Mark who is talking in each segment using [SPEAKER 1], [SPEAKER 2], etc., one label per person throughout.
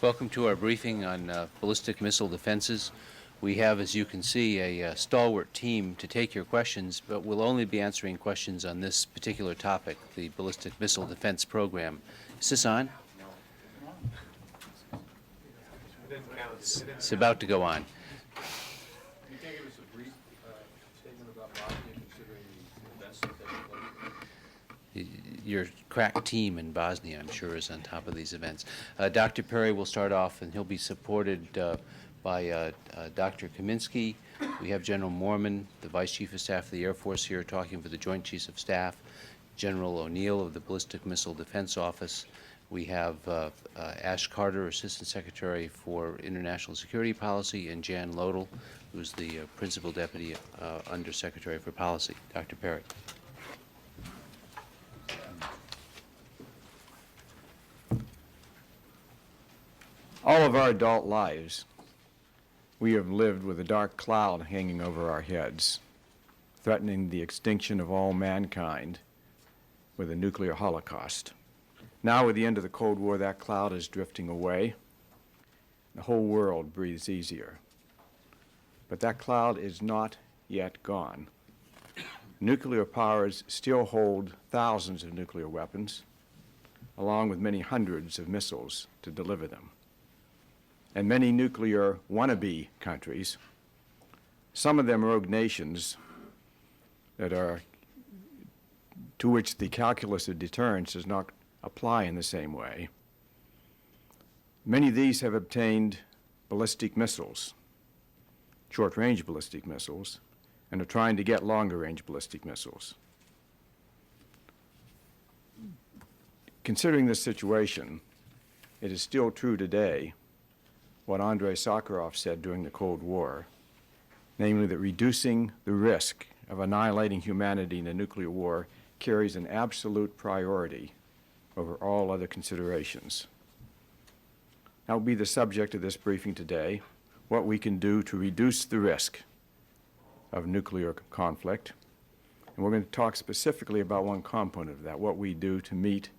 [SPEAKER 1] Welcome to our briefing on ballistic missile defenses. We have, as you can see, a stalwart team to take your questions, but we'll only be answering questions on this particular topic, the Ballistic Missile Defense Program. Is this on? It's about to go on.
[SPEAKER 2] You can give us a brief statement about Bosnia, considering the events that take place.
[SPEAKER 1] Your crack team in Bosnia, I'm sure, is on top of these events. Dr. Perry will start off, and he'll be supported by Dr. Kaminsky. We have General Moorman, the Vice Chief of Staff of the Air Force, here talking for the Joint Chiefs of Staff, General O'Neill of the Ballistic Missile Defense Office. We have Ash Carter, Assistant Secretary for International Security Policy, and Jan Lodel, who's the Principal Deputy Undersecretary for Policy. Dr. Perry.
[SPEAKER 3] All of our adult lives, we have lived with a dark cloud hanging over our heads, threatening the extinction of all mankind with a nuclear holocaust. Now, with the end of the Cold War, that cloud is drifting away. The whole world breathes easier. But that cloud is not yet gone. Nuclear powers still hold thousands of nuclear weapons, along with many hundreds of missiles to deliver them. And many nuclear wannabe countries, some of them rogue nations that are, to which the calculus of deterrence does not apply in the same way. Many of these have obtained ballistic missiles, short-range ballistic missiles, and are trying to get longer-range ballistic missiles. Considering this situation, it is still true today what Andrei Sakharov said during the Cold War, namely that reducing the risk of annihilating humanity in a nuclear war carries an absolute priority over all other considerations. That will be the subject of this briefing today, what we can do to reduce the risk of nuclear conflict. And we're going to talk specifically about one component of that, what we do to meet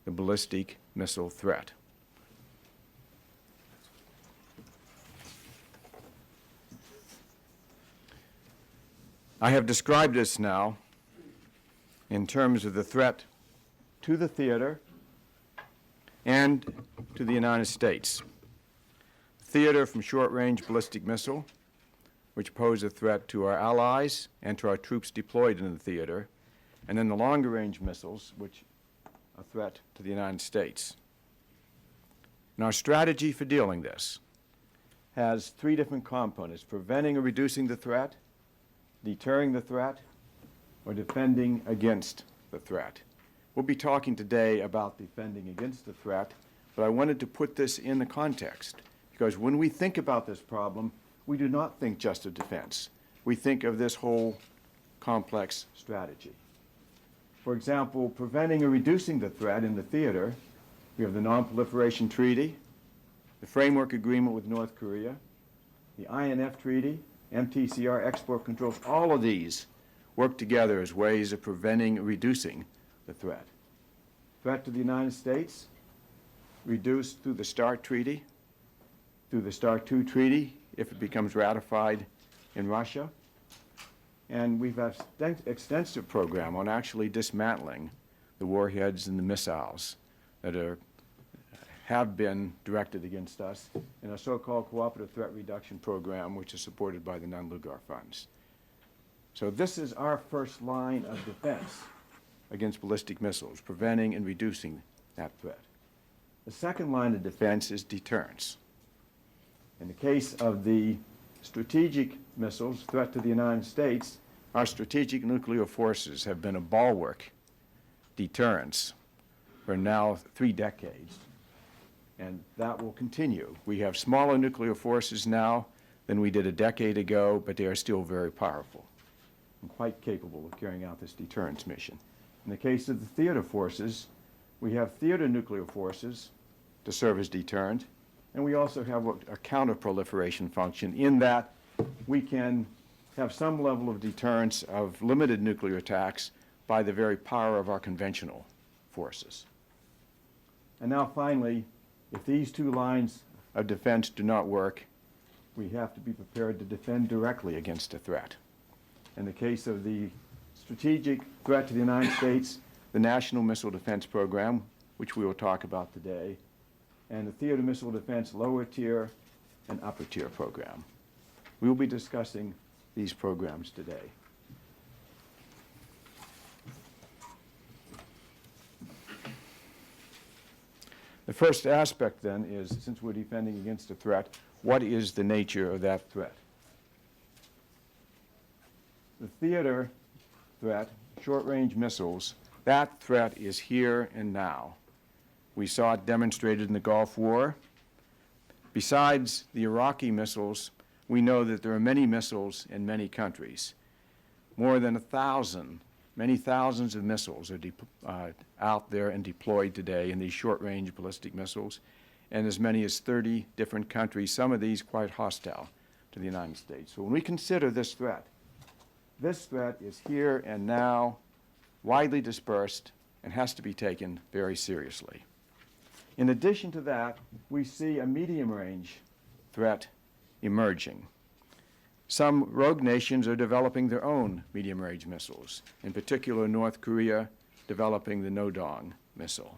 [SPEAKER 3] the ballistic missile threat. I have described this now in terms of the threat to the theater and to the United States. Theater from short-range ballistic missile, which pose a threat to our allies and to our troops deployed in the theater, and then the longer-range missiles, which are a threat to the United States. And our strategy for dealing this has three different components: preventing or reducing the threat, deterring the threat, or defending against the threat. We'll be talking today about defending against the threat, but I wanted to put this in the context, because when we think about this problem, we do not think just of defense. We think of this whole complex strategy. For example, preventing or reducing the threat in the theater, we have the Non-Proliferation Treaty, the Framework Agreement with North Korea, the INF Treaty, MTCR, export controls. All of these work together as ways of preventing or reducing the threat. Threat to the United States, reduced through the START Treaty, through the START II Treaty, if it becomes ratified in Russia. And we've had an extensive program on actually dismantling the warheads and the missiles that have been directed against us in a so-called Cooperative Threat Reduction Program, which is supported by the Nunn-Lugar funds. So this is our first line of defense against ballistic missiles, preventing and reducing that threat. The second line of defense is deterrence. In the case of the strategic missiles, threat to the United States, our strategic nuclear forces have been a bulwark deterrence for now 3 decades. And that will continue. We have smaller nuclear forces now than we did a decade ago, but they are still very powerful and quite capable of carrying out this deterrence mission. In the case of the theater forces, we have theater nuclear forces to serve as deterrent, and we also have a counter-proliferation function in that we can have some level of deterrence of limited nuclear attacks by the very power of our conventional forces. And now finally, if these two lines of defense do not work, we have to be prepared to defend directly against a threat. In the case of the strategic threat to the United States, the National Missile Defense Program, which we will talk about today, and the Theater Missile Defense Lower Tier and Upper Tier Program. We will be discussing these programs today. The first aspect, then, is, since we're defending against a threat, what is the nature of that threat? The theater threat, short-range missiles, that threat is here and now. We saw it demonstrated in the Gulf War. Besides the Iraqi missiles, we know that there are many missiles in many countries. More than 1,000, many thousands of missiles are out there and deployed today in these short-range ballistic missiles, and as many as 30 different countries, some of these quite hostile to the United States. So when we consider this threat is here and now, widely dispersed, and has to be taken very seriously. In addition to that, we see a medium-range threat emerging. Some rogue nations are developing their own medium-range missiles, in particular North Korea developing the No-Dong missile.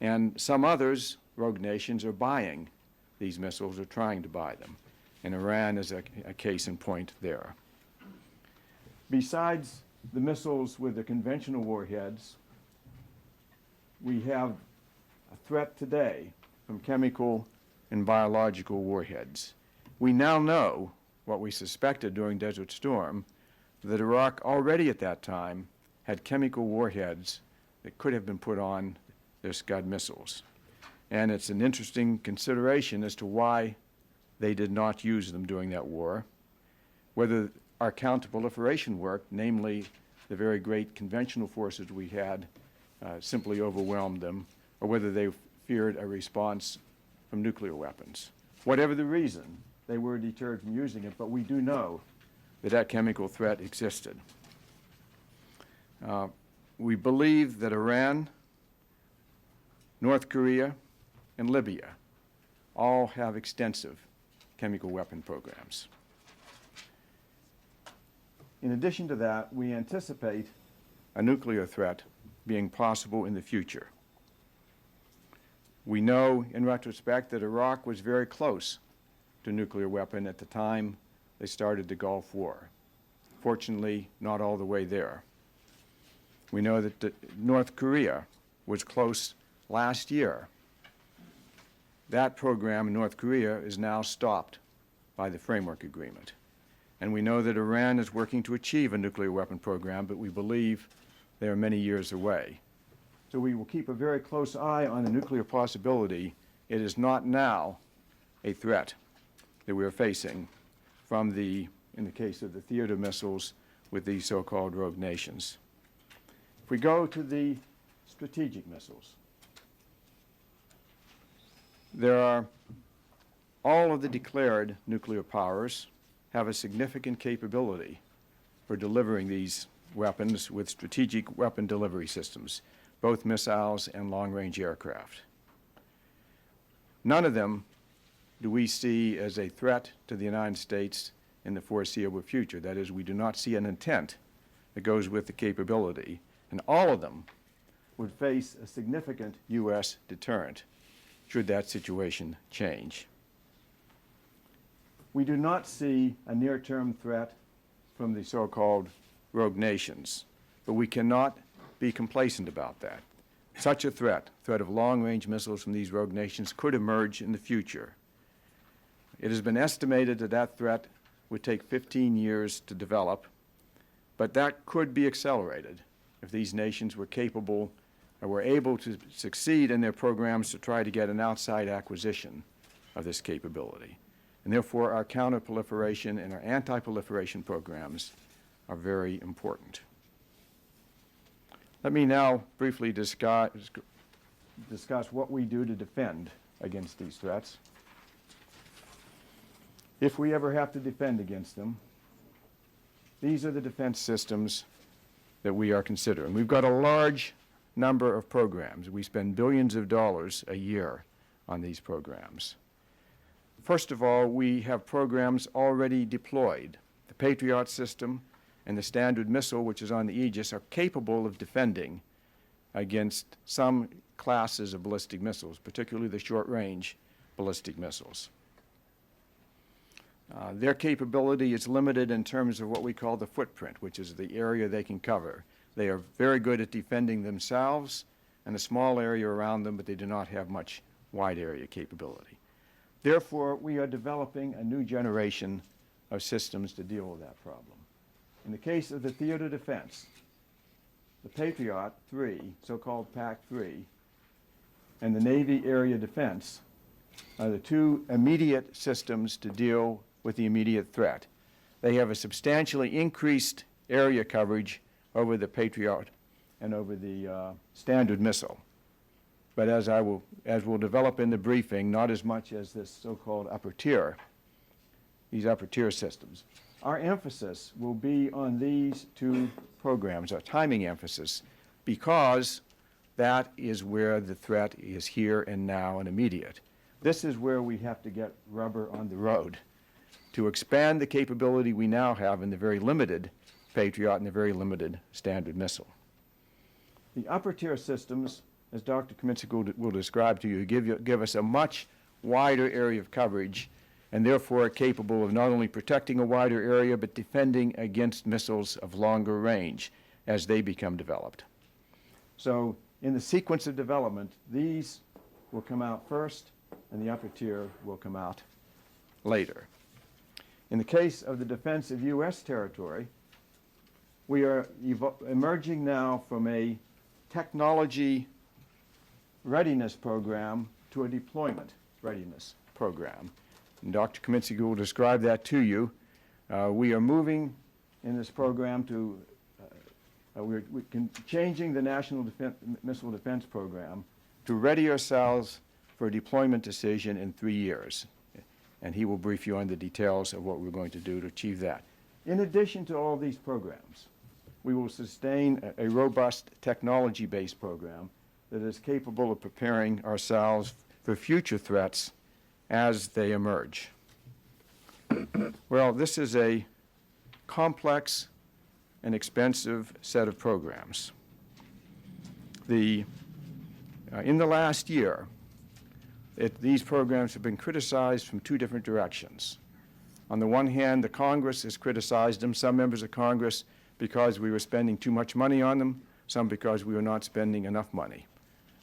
[SPEAKER 3] And some others, rogue nations, are buying these missiles or trying to buy them. And Iran is a case in point there. Besides the missiles with the conventional warheads, we have a threat today from chemical and biological warheads. We now know what we suspected during Desert Storm, that Iraq already at that time had chemical warheads that could have been put on their Scud missiles. And it's an interesting consideration as to why they did not use them during that war, whether our counterproliferation work, namely the very great conventional forces we had, simply overwhelmed them, or whether they feared a response from nuclear weapons. Whatever the reason, they were deterred from using it, but we do know that that chemical threat existed. We believe that Iran, North Korea, and Libya all have extensive chemical weapon programs. In addition to that, we anticipate a nuclear threat being possible in the future. We know, in retrospect, that Iraq was very close to a nuclear weapon at the time they started the Gulf War. Fortunately, not all the way there. We know that North Korea was close last year. That program in North Korea is now stopped by the framework agreement. And we know that Iran is working to achieve a nuclear weapon program, but we believe they are many years away. So we will keep a very close eye on the nuclear possibility. It is not now a threat that we are facing from in the case of the theater missiles with these so-called rogue nations. If we go to the strategic missiles, there are all of the declared nuclear powers have a significant capability for delivering these weapons with strategic weapon delivery systems, both missiles and long-range aircraft. None of them do we see as a threat to the United States in the foreseeable future. That is, we do not see an intent that goes with the capability, and all of them would face a significant U.S. deterrent should that situation change. We do not see a near-term threat from the so-called rogue nations, but we cannot be complacent about that. Such a threat of long-range missiles from these rogue nations, could emerge in the future. It has been estimated that that threat would take 15 years to develop, but that could be accelerated if these nations were capable or were able to succeed in their programs to try to get an outside acquisition of this capability. And therefore, our counterproliferation and our anti-proliferation programs are very important. Let me now briefly discuss what we do to defend against these threats. If we ever have to defend against them, these are the defense systems that we are considering. We've got a large number of programs. We spend billions of dollars a year on these programs. First of all, we have programs already deployed. The Patriot system and the Standard Missile, which is on the Aegis, are capable of defending against some classes of ballistic missiles, particularly the short-range ballistic missiles. Their capability is limited in terms of what we call the footprint, which is the area they can cover. They are very good at defending themselves and a small area around them, but they do not have much wide area capability. Therefore, we are developing a new generation of systems to deal with that problem. In the case of the theater defense, the Patriot 3, so-called PAC-3, and the Navy Area Defense are the two immediate systems to deal with the immediate threat. They have a substantially increased area coverage over the Patriot and over the Standard Missile. But as we'll develop in the briefing, not as much as this so-called upper tier, these upper tier systems. Our emphasis will be on these two programs, our timing emphasis, because that is where the threat is here and now and immediate. This is where we have to get rubber on the road to expand the capability we now have in the very limited Patriot and the very limited Standard Missile. The upper tier systems, as Dr. Kaminsky will describe to you, give us a much wider area of coverage and therefore are capable of not only protecting a wider area but defending against missiles of longer range as they become developed. So in the sequence of development, these will come out first and the upper tier will come out later. In the case of the defense of U.S. territory, we are emerging now from a technology readiness program to a deployment readiness program. And Dr. Kaminsky will describe that to you. We are moving in this program to, we're changing the National Missile Defense Program to ready ourselves for a deployment decision in 3 years. And he will brief you on the details of what we're going to do to achieve that. In addition to all these programs, we will sustain a robust technology-based program that is capable of preparing ourselves for future threats as they emerge. Well, this is a complex and expensive set of programs. In the last year, these programs have been criticized from two different directions. On the one hand, the Congress has criticized them, some members of Congress, because we were spending too much money on them, some because we were not spending enough money,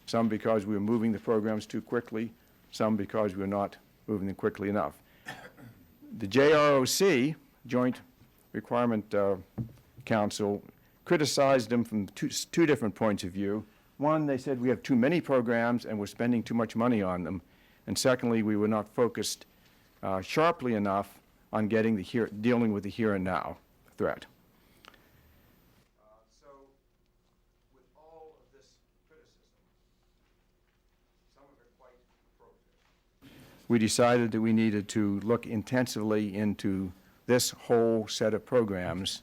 [SPEAKER 3] some because we were moving the programs too quickly, some because we were not moving them quickly enough. The JROC, Joint Requirement Council, criticized them from two different points of view. One, they said we have too many programs and we're spending too much money on them. And secondly, we were not focused sharply enough on dealing with the here and now threat. So with all of this criticism, some of it quite appropriate, we decided that we needed to look intensively into this whole set of programs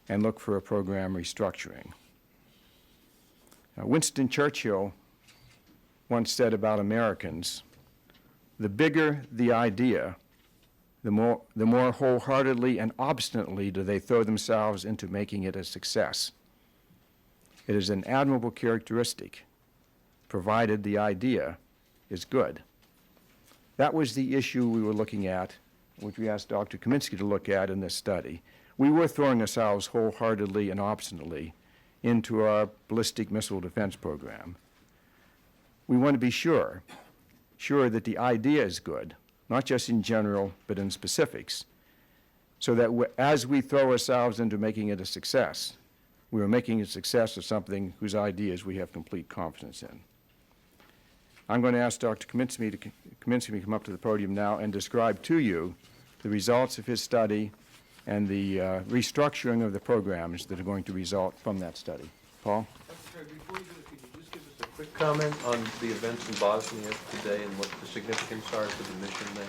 [SPEAKER 3] and look for a program restructuring. Winston Churchill once said about Americans, the bigger the idea, the more wholeheartedly and obstinately do they throw themselves into making it a success. It is an admirable characteristic, provided the idea is good. That was the issue we were looking at, which we asked Dr. Kaminsky to look at in this study. We were throwing ourselves wholeheartedly and obstinately into our ballistic missile defense program. We want to be sure that the idea is good, not just in general, but in specifics, so that as we throw ourselves into making it a success, we are making a success of something whose ideas we have complete confidence in. I'm going to ask Dr. Kaminsky to come up to the podium now and describe to you the results of his study and the restructuring of the programs that are going to result from that study. Paul?
[SPEAKER 2] Dr. Perry, before you do this, could you just give us a quick comment on the events in Bosnia today and what the significance are for the mission there?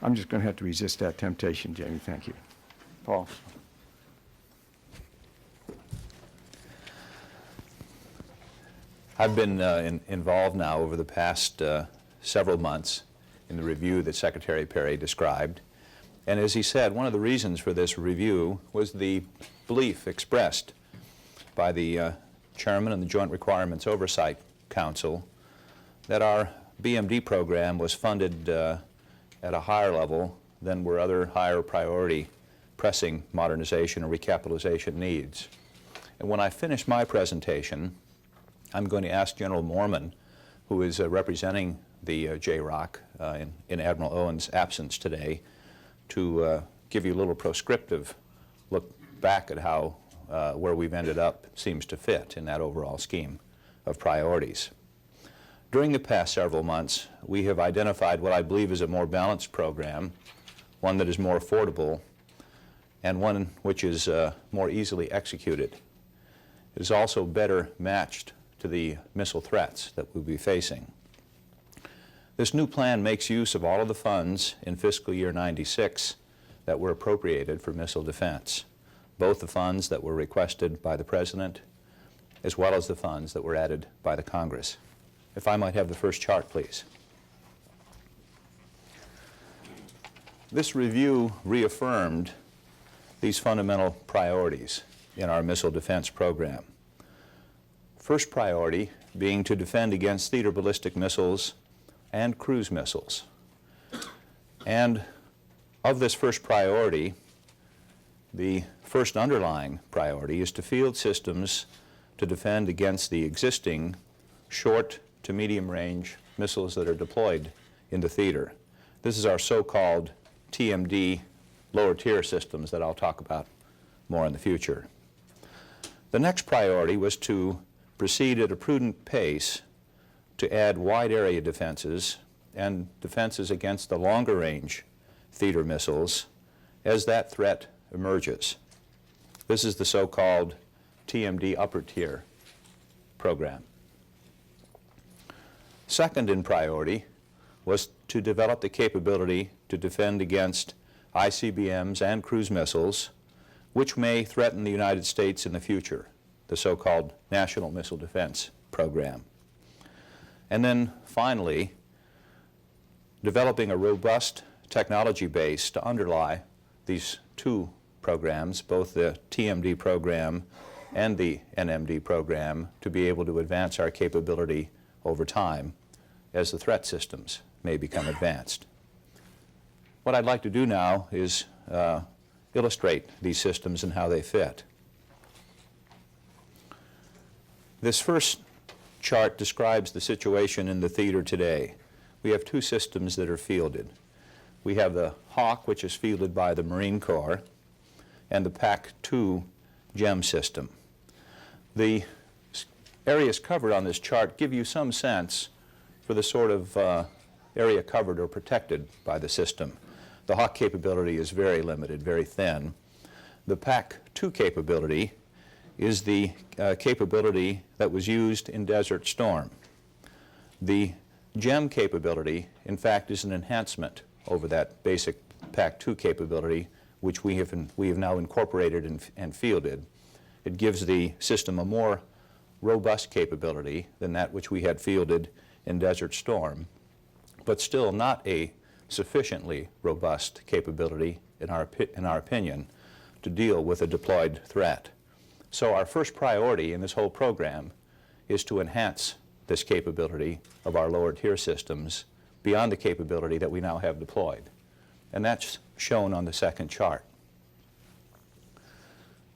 [SPEAKER 3] I'm just going to have to resist that temptation, Jamie. Thank you. Paul?
[SPEAKER 4] I've been involved now over the past several months in the review that Secretary Perry described. And as he said, one of the reasons for this review was the belief expressed by the chairman and the Joint Requirements Oversight Council that our BMD program was funded at a higher level than were other higher priority pressing modernization or recapitalization needs. And when I finish my presentation, I'm going to ask General Moorman, who is representing the JROC in Admiral Owen's absence today, to give you a little proscriptive look back at how where we've ended up seems to fit in that overall scheme of priorities. During the past several months, we have identified what I believe is a more balanced program, one that is more affordable, and one which is more easily executed. It is also better matched to the missile threats that we'll be facing. This new plan makes use of all of the funds in fiscal year 96 that were appropriated for missile defense, both the funds that were requested by the President as well as the funds that were added by the Congress. If I might have the first chart, please. This review reaffirmed these fundamental priorities in our missile defense program. First priority being to defend against theater ballistic missiles and cruise missiles. And of this first priority, the first underlying priority is to field systems to defend against the existing short to medium range missiles that are deployed in the theater. This is our so-called TMD lower tier systems that I'll talk about more in the future. The next priority was to proceed at a prudent pace to add wide area defenses and defenses against the longer range theater missiles as that threat emerges. This is the so-called TMD upper tier program. Second in priority was to develop the capability to defend against ICBMs and cruise missiles which may threaten the United States in the future, the so-called National Missile Defense Program. And then finally, developing a robust technology base to underlie these two programs, both the TMD program and the NMD program, to be able to advance our capability over time as the threat systems may become advanced. What I'd like to do now is illustrate these systems and how they fit. This first chart describes the situation in the theater today. We have two systems that are fielded. We have the Hawk, which is fielded by the Marine Corps, and the PAC-2 GEM system. The areas covered on this chart give you some sense for the sort of area covered or protected by the system. The Hawk capability is very limited, very thin. The PAC-2 capability is the capability that was used in Desert Storm. The GEM capability, in fact, is an enhancement over that basic PAC-2 capability, which we have now incorporated and fielded. It gives the system a more robust capability than that which we had fielded in Desert Storm, but still not a sufficiently robust capability, in our opinion, to deal with a deployed threat. So our first priority in this whole program is to enhance this capability of our lower tier systems beyond the capability that we now have deployed. And that's shown on the second chart.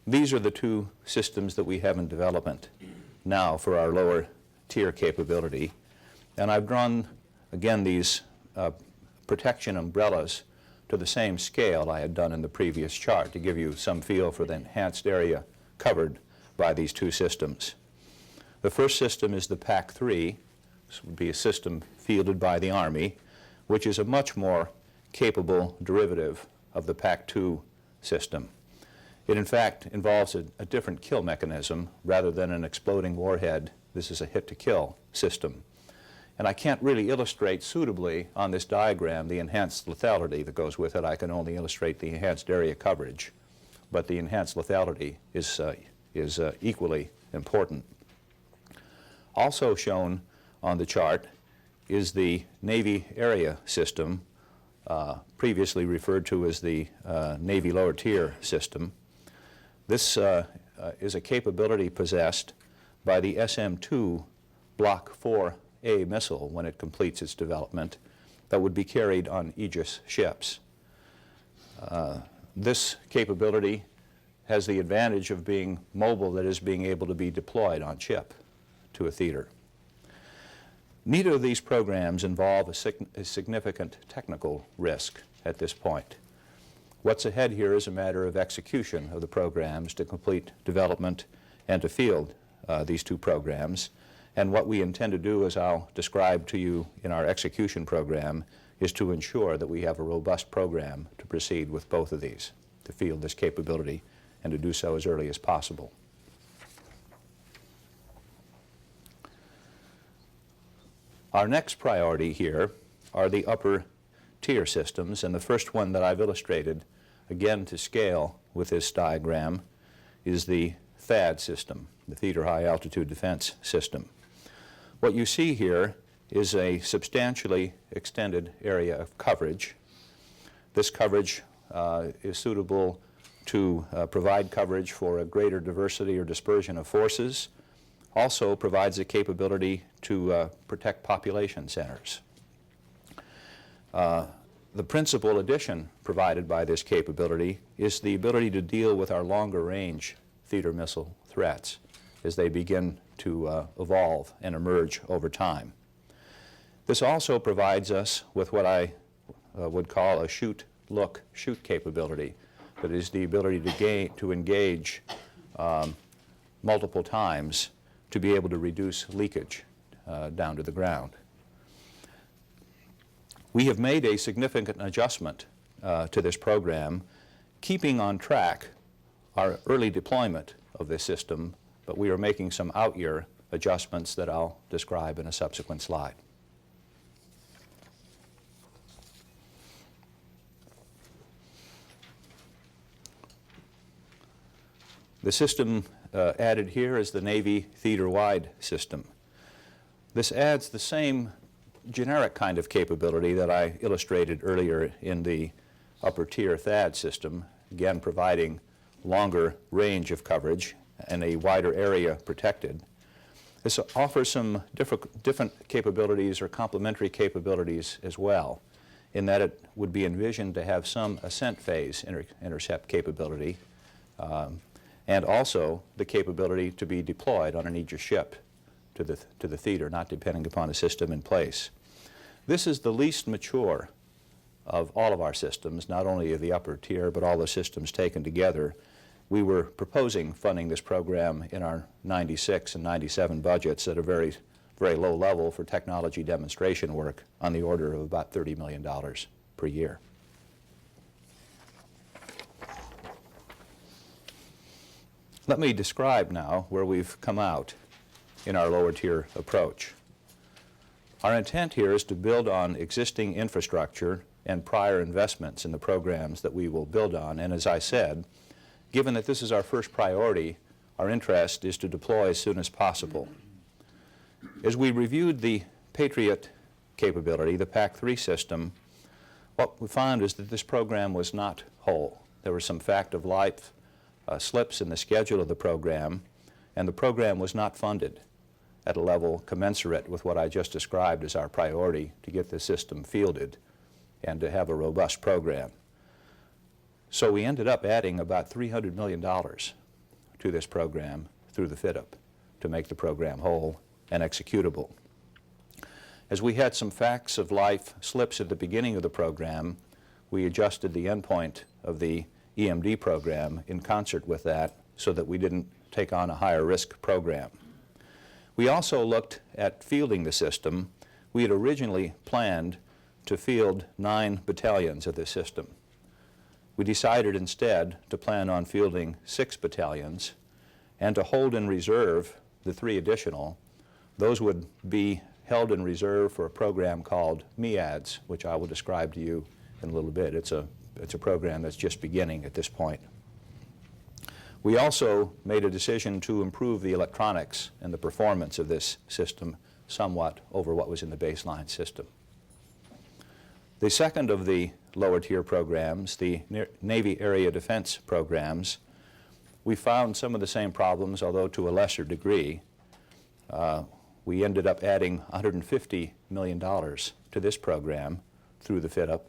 [SPEAKER 4] These are the two systems that we have in development now for our lower tier capability. And I've drawn, again, these protection umbrellas to the same scale I had done in the previous chart to give you some feel for the enhanced area covered by these two systems. The first system is the PAC-3. This would be a system fielded by the Army, which is a much more capable derivative of the PAC-2 system. It, in fact, involves a different kill mechanism rather than an exploding warhead. This is a hit-to-kill system. And I can't really illustrate suitably on this diagram the enhanced lethality that goes with it. I can only illustrate the enhanced area coverage. But the enhanced lethality is equally important. Also shown on the chart is the Navy Area System, previously referred to as the Navy Lower Tier System. This is a capability possessed by the SM-2 Block 4A missile when it completes its development that would be carried on Aegis ships. This capability has the advantage of being mobile, that is, being able to be deployed on ship to a theater. Neither of these programs involve a significant technical risk at this point. What's ahead here is a matter of execution of the programs to complete development and to field these two programs. And what we intend to do, as I'll describe to you in our execution program, is to ensure that we have a robust program to proceed with both of these, to field this capability and to do so as early as possible. Our next priority here are the upper tier systems, and the first one that I've illustrated, again to scale with this diagram, is the THAAD system, the Theater High Altitude Defense System. What you see here is a substantially extended area of coverage. This coverage is suitable to provide coverage for a greater diversity or dispersion of forces, also provides a capability to protect population centers. The principal addition provided by this capability is the ability to deal with our longer range theater missile threats as they begin to evolve and emerge over time. This also provides us with what I would call a shoot, look, shoot capability. That is the ability to engage multiple times to be able to reduce leakage down to the ground. We have made a significant adjustment to this program, keeping on track our early deployment of this system, but we are making some out-year adjustments that I'll describe in a subsequent slide. The system added here is the Navy Theater-Wide System. This adds the same generic kind of capability that I illustrated earlier in the upper tier THAAD system, again providing longer range of coverage and a wider area protected. This offers some different capabilities or complementary capabilities as well, in that it would be envisioned to have some ascent phase intercept capability, and also the capability to be deployed on an Aegis ship to the theater, not depending upon a system in place. This is the least mature of all of our systems, not only of the upper tier, but all the systems taken together. We were proposing funding this program in our 96 and 97 budgets at a very, very low level for technology demonstration work on the order of about $30 million per year. Let me describe now where we've come out in our lower tier approach. Our intent here is to build on existing infrastructure and prior investments in the programs that we will build on, and as I said, given that this is our first priority, our interest is to deploy as soon as possible. As we reviewed the Patriot capability, the PAC-3 system, what we found is that this program was not whole. There were some fact-of-life slips in the schedule of the program, and the program was not funded at a level commensurate with what I just described as our priority to get the system fielded and to have a robust program. So we ended up adding about $300 million to this program through the FIDP to make the program whole and executable. As we had some facts of life slips at the beginning of the program, we adjusted the endpoint of the EMD program in concert with that so that we didn't take on a higher risk program. We also looked at fielding the system. We had originally planned to field 9 battalions of this system. We decided instead to plan on fielding 6 battalions and to hold in reserve the 3 additional. Those would be held in reserve for a program called MEADS, which I will describe to you in a little bit. It's a program that's just beginning at this point. We also made a decision to improve the electronics and the performance of this system somewhat over what was in the baseline system. The second of the lower tier programs, the Navy Area Defense programs, we found some of the same problems, although to a lesser degree. We ended up adding $150 million to this program through the fit-up,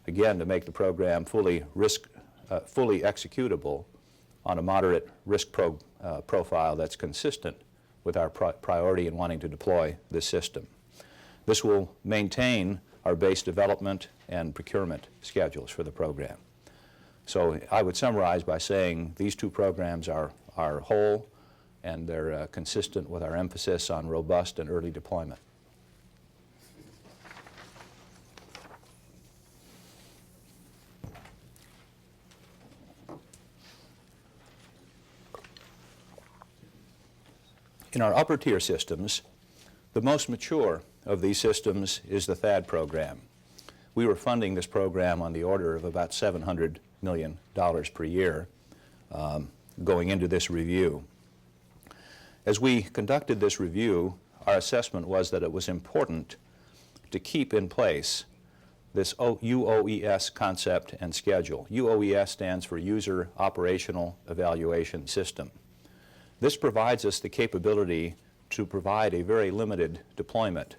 [SPEAKER 4] again to make the program fully executable on a moderate risk profile that's consistent with our priority in wanting to deploy this system. This will maintain our base development and procurement schedules for the program. So I would summarize by saying these two programs are whole, and they're consistent with our emphasis on robust and early deployment. In our upper tier systems, the most mature of these systems is the THAAD program. We were funding this program on the order of about $700 million per year going into this review. As we conducted this review, our assessment was that it was important to keep in place this UOES concept and schedule. UOES stands for User Operational Evaluation System. This provides us the capability to provide a very limited deployment,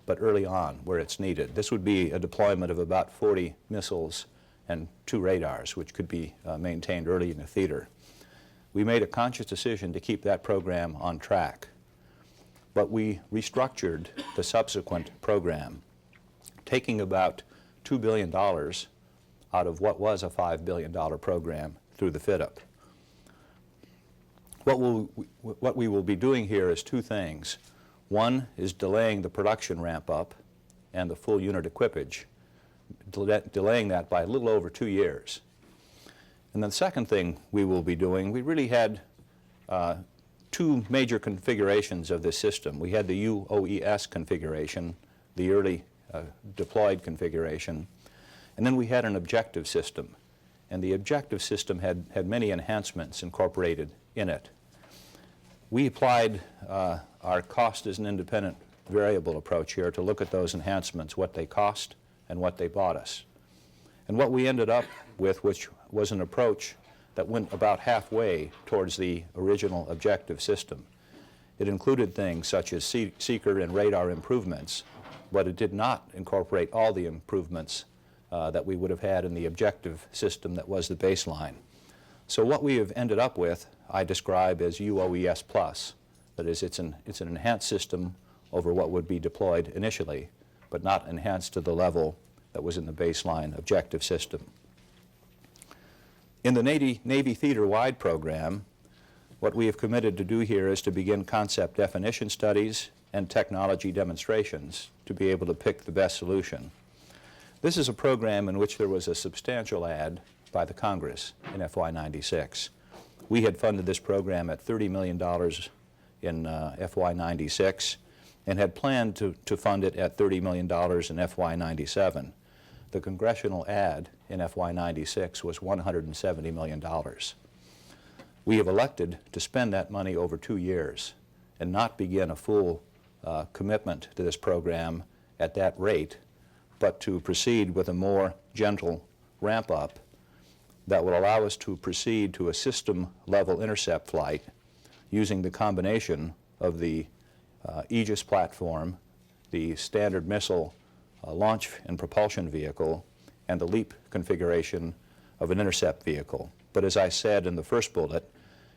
[SPEAKER 4] but early on where it's needed. This would be a deployment of about 40 missiles and 2 radars, which could be maintained early in the theater. We made a conscious decision to keep that program on track, but we restructured the subsequent program, taking about $2 billion out of what was a $5 billion program through the fit-up. What we will be doing here is 2 things. One is delaying the production ramp-up and the full unit equipage, delaying that by a little over 2 years. And the second thing we will be doing, we really had 2 major configurations of this system. We had the UOES configuration, the early deployed configuration, and then we had an objective system. And the objective system had many enhancements incorporated in it. We applied our cost as an independent variable approach here to look at those enhancements, what they cost and what they bought us. And what we ended up with, which was an approach that went about halfway towards the original objective system. It included things such as seeker and radar improvements, but it did not incorporate all the improvements that we would have had in the objective system that was the baseline. So what we have ended up with, I describe as UOES Plus. That is, it's an enhanced system over what would be deployed initially, but not enhanced to the level that was in the baseline objective system. In the Navy Theater-wide program, what we have committed to do here is to begin concept definition studies and technology demonstrations to be able to pick the best solution. This is a program in which there was a substantial add by the Congress in FY96. We had funded this program at $30 million in FY96 and had planned to fund it at $30 million in FY97. The congressional add in FY96 was $170 million. We have elected to spend that money over 2 years and not begin a full commitment to this program at that rate, but to proceed with a more gentle ramp-up that will allow us to proceed to a system-level intercept flight using the combination of the Aegis platform, the Standard Missile launch and propulsion vehicle, and the LEAP configuration of an intercept vehicle. But as I said in the first bullet,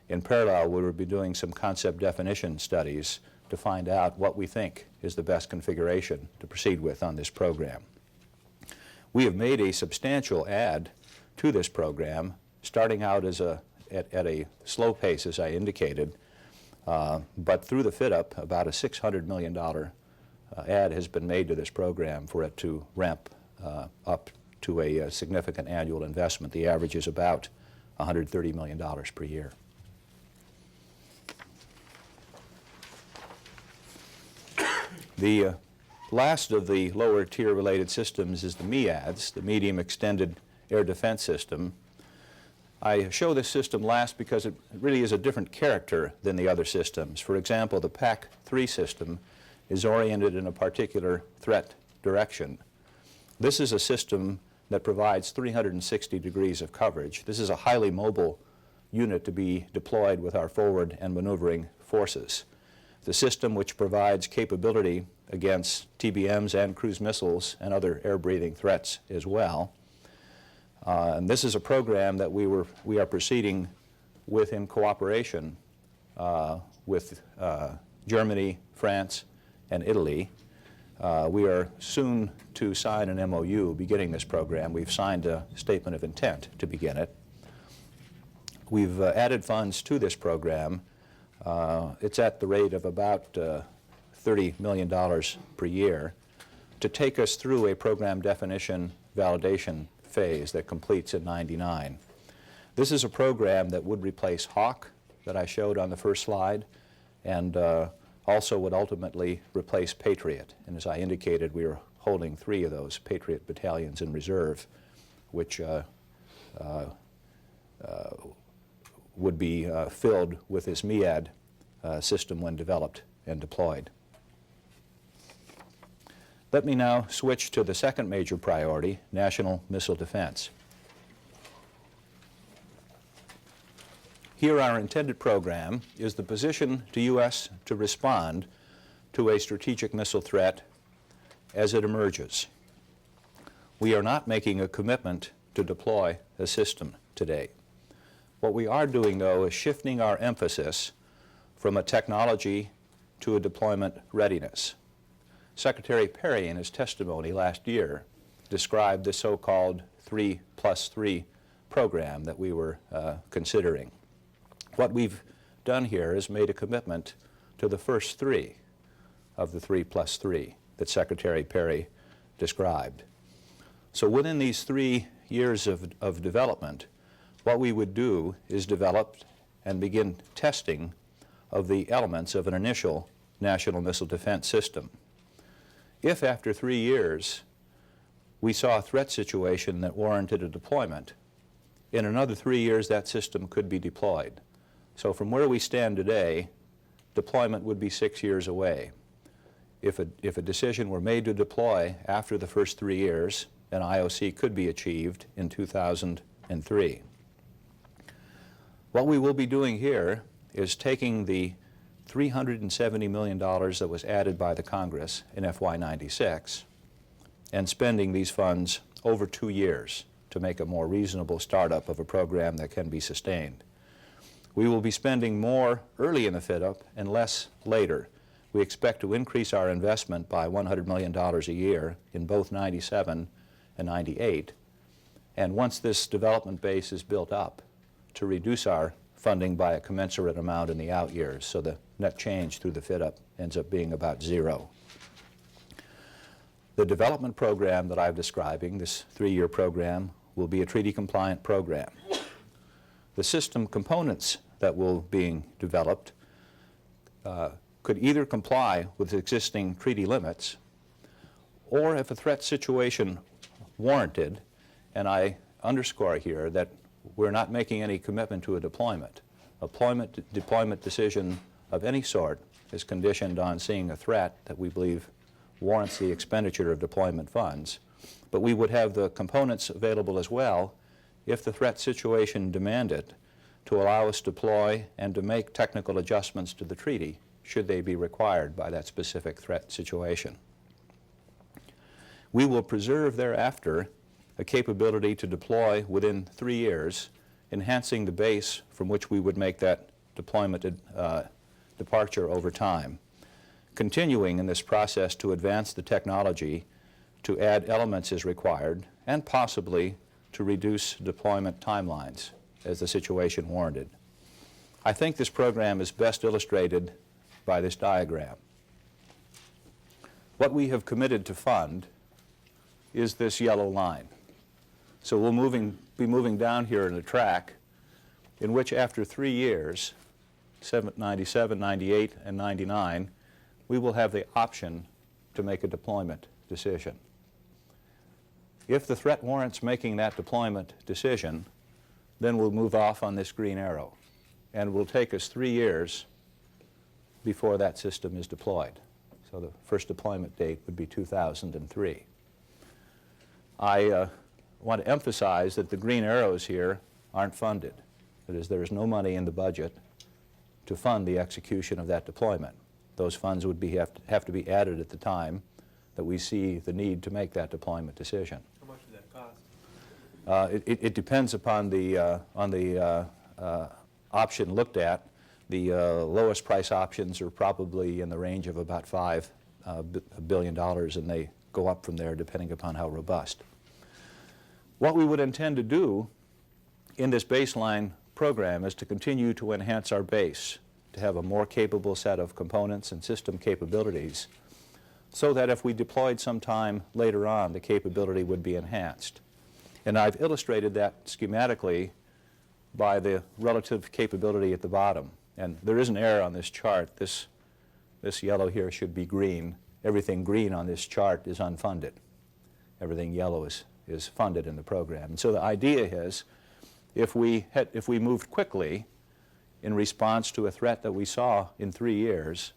[SPEAKER 4] in parallel we will be doing some concept definition studies to find out what we think is the best configuration to proceed with on this program. We have made a substantial add to this program, starting out as at a slow pace, as I indicated, but through the fit-up, about a $600 million add has been made to this program for it to ramp up to a significant annual investment. The average is about $130 million per year. The last of the lower tier related systems is the MEADS, the Medium Extended Air Defense System. I show this system last because it really is a different character than the other systems. For example, the PAC-3 system is oriented in a particular threat direction. This is a system that provides 360 degrees of coverage. This is a highly mobile unit to be deployed with our forward and maneuvering forces. The system which provides capability against TBMs and cruise missiles and other air-breathing threats as well. And this is a program that we are proceeding with in cooperation with Germany, France, and Italy. We are soon to sign an MOU beginning this program. We've signed a statement of intent to begin it. We've added funds to this program. It's at the rate of about $30 million per year to take us through a program definition validation phase that completes in '99. This is a program that would replace Hawk that I showed on the first slide, and also would ultimately replace Patriot. And as I indicated, we are holding 3 of those Patriot battalions in reserve, which would be filled with this MEAD system when developed and deployed. Let me now switch to the second major priority, national missile defense. Here, our intended program is the position to U.S. to respond to a strategic missile threat as it emerges. We are not making a commitment to deploy a system today. What we are doing, though, is shifting our emphasis from a technology to a deployment readiness. Secretary Perry, in his testimony last year, described the so-called 3+3 program that we were considering. What we've done here is made a commitment to the first 3 of the 3+3 that Secretary Perry described. So within these 3 years of development, what we would do is develop and begin testing of the elements of an initial national missile defense system. If after 3 years we saw a threat situation that warranted a deployment, in another 3 years that system could be deployed. So from where we stand today, deployment would be 6 years away. If a decision were made to deploy after the first 3 years, an IOC could be achieved in 2003. What we will be doing here is taking the $370 million that was added by the Congress in FY96 and spending these funds over 2 years to make a more reasonable startup of a program that can be sustained. We will be spending more early in the fit-up and less later. We expect to increase our investment by $100 million a year in both 97 and 98, and once this development base is built up, to reduce our funding by a commensurate amount in the out years, so the net change through the fit-up ends up being about 0. The development program that I'm describing, this 3-year program, will be a treaty-compliant program. The system components that will be being developed could either comply with existing treaty limits, or if a threat situation warranted, and I underscore here that we're not making any commitment to a deployment. A deployment decision of any sort is conditioned on seeing a threat that we believe warrants the expenditure of deployment funds. But we would have the components available as well if the threat situation demanded to allow us to deploy and to make technical adjustments to the treaty should they be required by that specific threat situation. We will preserve thereafter a capability to deploy within 3 years, enhancing the base from which we would make that deployment departure over time, continuing in this process to advance the technology to add elements as required, and possibly to reduce deployment timelines as the situation warranted. I think this program is best illustrated by this diagram. What we have committed to fund is this yellow line. So we'll be moving down here in a track in which after 3 years, 97, 98, and 99, we will have the option to make a deployment decision. If the threat warrants making that deployment decision, then we'll move off on this green arrow, and it will take us 3 years before that system is deployed. So the first deployment date would be 2003. I want to emphasize that the green arrows here aren't funded. That is, there is no money in the budget to fund the execution of that deployment. Those funds would have to be added at the time that we see the need to make that deployment decision.
[SPEAKER 2] How much does that cost?
[SPEAKER 4] It depends upon the option looked at. The lowest price options are probably in the range of about $5 billion, and they go up from there depending upon how robust. What we would intend to do in this baseline program is to continue to enhance our base, to have a more capable set of components and system capabilities, so that if we deployed sometime later on, the capability would be enhanced. And I've illustrated that schematically by the relative capability at the bottom. And there is an error on this chart. This yellow here should be green. Everything green on this chart is unfunded. Everything yellow is funded in the program. And so the idea is, if we moved quickly in response to a threat that we saw in 3 years,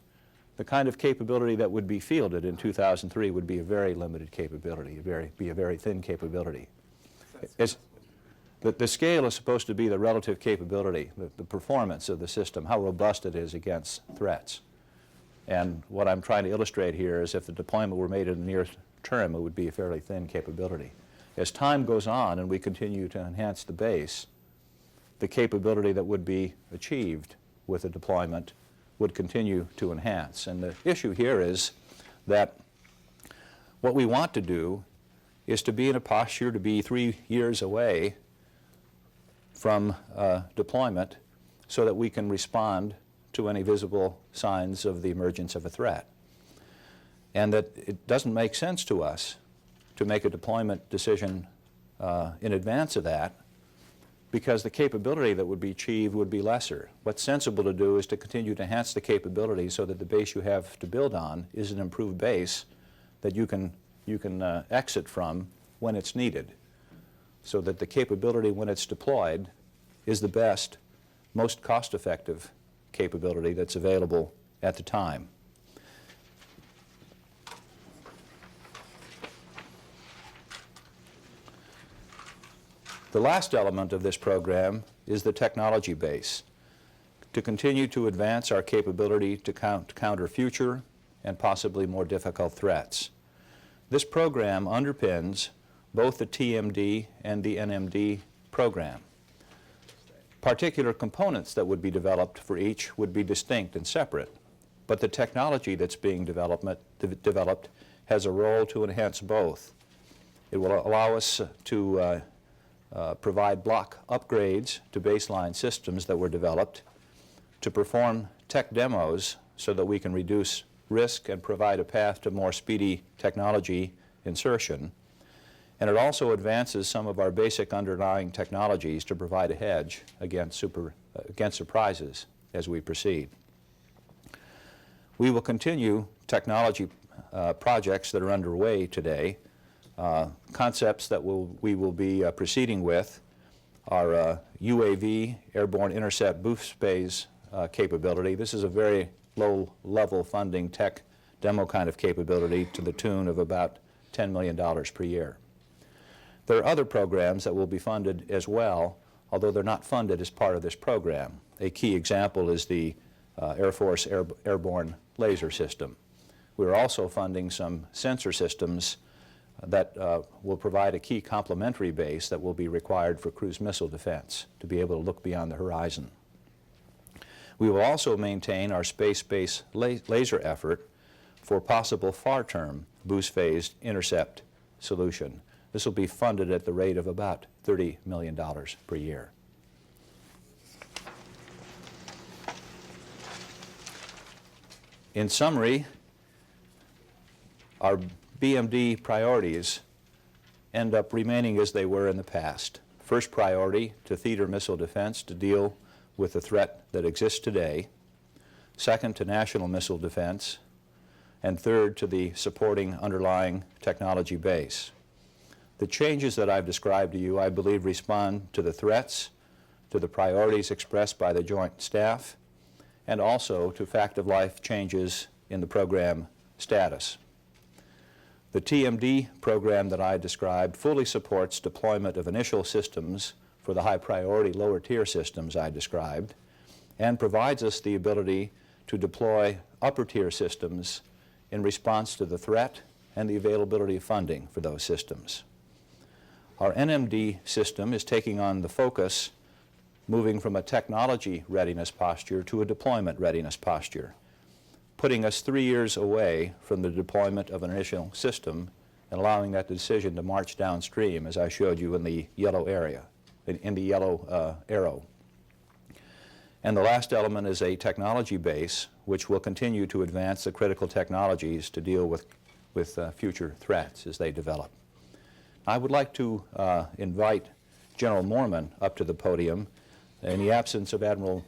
[SPEAKER 4] the kind of capability that would be fielded in 2003 would be a very limited capability, be a very thin capability. The scale is supposed to be the relative capability, the performance of the system, how robust it is against threats. And what I'm trying to illustrate here is if the deployment were made in the near term, it would be a fairly thin capability. As time goes on and we continue to enhance the base, the capability that would be achieved with a deployment would continue to enhance. And the issue here is that what we want to do is to be in a posture to be 3 years away from deployment so that we can respond to any visible signs of the emergence of a threat. And that it doesn't make sense to us to make a deployment decision in advance of that, because the capability that would be achieved would be lesser. What's sensible to do is to continue to enhance the capability so that the base you have to build on is an improved base that you can exit from when it's needed, so that the capability when it's deployed is the best, most cost-effective capability that's available at the time. The last element of this program is the technology base, to continue to advance our capability to counter future and possibly more difficult threats. This program underpins both the TMD and the NMD program. Particular components that would be developed for each would be distinct and separate, but the technology that's being developed has a role to enhance both. It will allow us to provide block upgrades to baseline systems that were developed, to perform tech demos so that we can reduce risk and provide a path to more speedy technology insertion. And it also advances some of our basic underlying technologies to provide a hedge against surprises as we proceed. We will continue technology projects that are underway today. Concepts that we will be proceeding with are UAV, airborne intercept boost phase capability. This is a very low-level funding tech demo kind of capability to the tune of about $10 million per year. There are other programs that will be funded as well, although they're not funded as part of this program. A key example is the Air Force Airborne Laser System. We're also funding some sensor systems that will provide a key complementary base that will be required for cruise missile defense to be able to look beyond the horizon. We will also maintain our space-based laser effort for possible far-term boost-phased intercept solution. This will be funded at the rate of about $30 million per year. In summary, our BMD priorities end up remaining as they were in the past. First priority, to theater missile defense, to deal with the threat that exists today. Second, to national missile defense. And third, to the supporting underlying technology base. The changes that I've described to you, I believe, respond to the threats, to the priorities expressed by the Joint Staff, and also to fact-of-life changes in the program status. The TMD program that I described fully supports deployment of initial systems for the high-priority lower-tier systems I described, and provides us the ability to deploy upper-tier systems in response to the threat and the availability of funding for those systems. Our NMD system is taking on the focus, moving from a technology readiness posture to a deployment readiness posture, putting us 3 years away from the deployment of an initial system and allowing that decision to march downstream, as I showed you in the yellow area, in the yellow arrow. And the last element is a technology base, which will continue to advance the critical technologies to deal with future threats as they develop. I would like to invite General Moorman up to the podium. In the absence of Admiral